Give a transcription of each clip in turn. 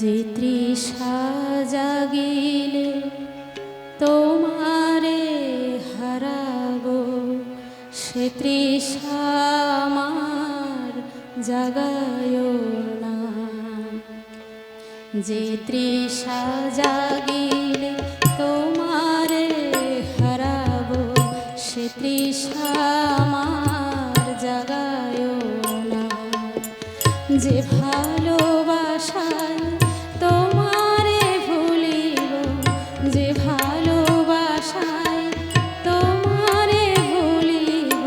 যে তৃষা জাগিলে তোমারে হারাবো, সে তৃষা আমার জাগায়ো না। যে তৃষা জাগিলে তোমারে হারাবো, সে তৃষা আমার জাগায়ো না। যে ভালোবাসায় তোমারে ভুলিব, যে ভালোবাসায় তোমারে ভুলিব,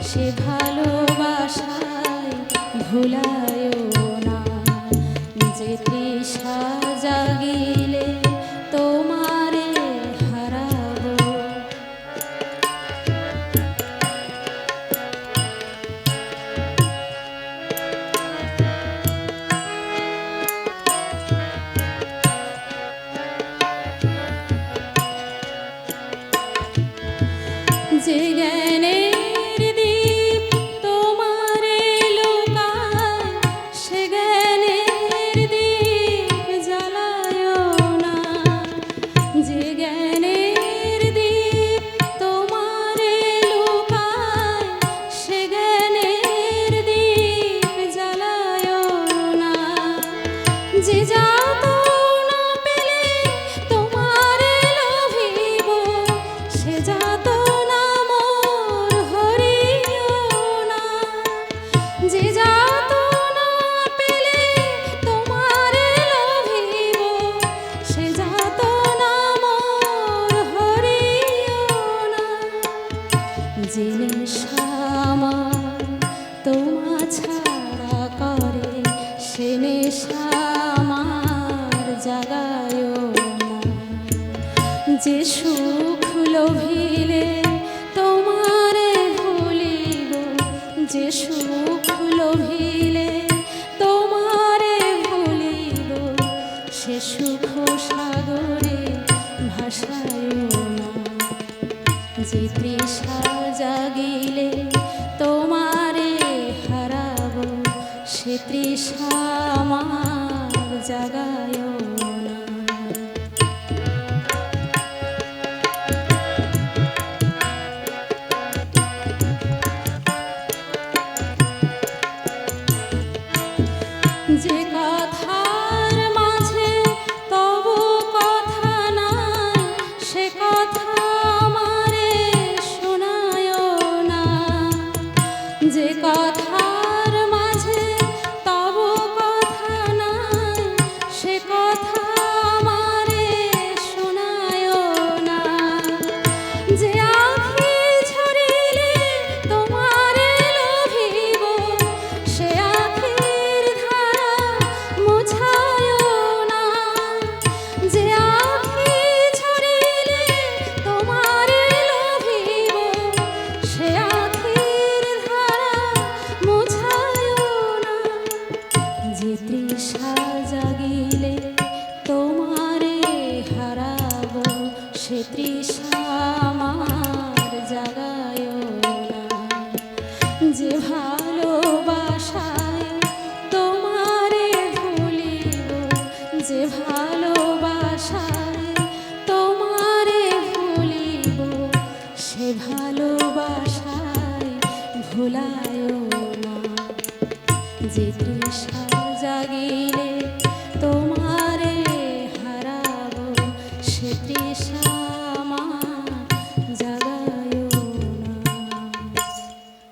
সে ভালোবাসায় ভুলায়ও না। যে তৃষা জাগিলে তোমারে হারাবো। যে জ্ঞানের দীপ তোমারে লোকায়, সে জ্ঞানের দীপ জ্বালায়ো না। যে জ্ঞানের দীপ তোমারে লোকায়, সে জ্ঞানের দীপ জ্বালায়ো না। যে যাতনা পেলে তোমারে লোভিব, সে যাতনা মোর হরিও না। যে যাতনা পেলে তোমারে লোভিব, সে যাতনা মোর হরিও না। যে নেশা আমার তোমা ছাড়া করে, সে নেশা আমার জাগায়ো না। যে সুখ লোভিলে তোমারে ভুলিব, যে সুখ লোভিলে তোমারে ভুলিব, সে সুখ সাগরে ভাসায়ো না। যে তৃষা জাগিলে তোমারে হারাবো, সে তৃষা আমার জাগায়ো না। যে কথার মাঝে তবু কথা নাই, সে কথা আমারে শোনায়ো না। যে কথার মাঝে তবু কথা নাই, সে কথা আমারে শোনায়ো না। যে আঁখি ঝরিলে তোমারে লোভিব, সে আঁখির ধারা মুছায়ো না। যে আঁখি ঝরিলে তোমারে লোভিব, সে আঁখির ধারা মুছায়ো না। যে তৃষা জাগিলে তোমারে হারাবো, সে তৃষা আমার জাগায়ো না। যে ভালোবাসায় তোমারে ভুলিব, যে ভালোবাসায় তোমারে ভুলিব, সে ভালোবাসায় ভুলায়ো না। যে তৃষা জাগিলে তোমারে হারাবো, সে তৃষা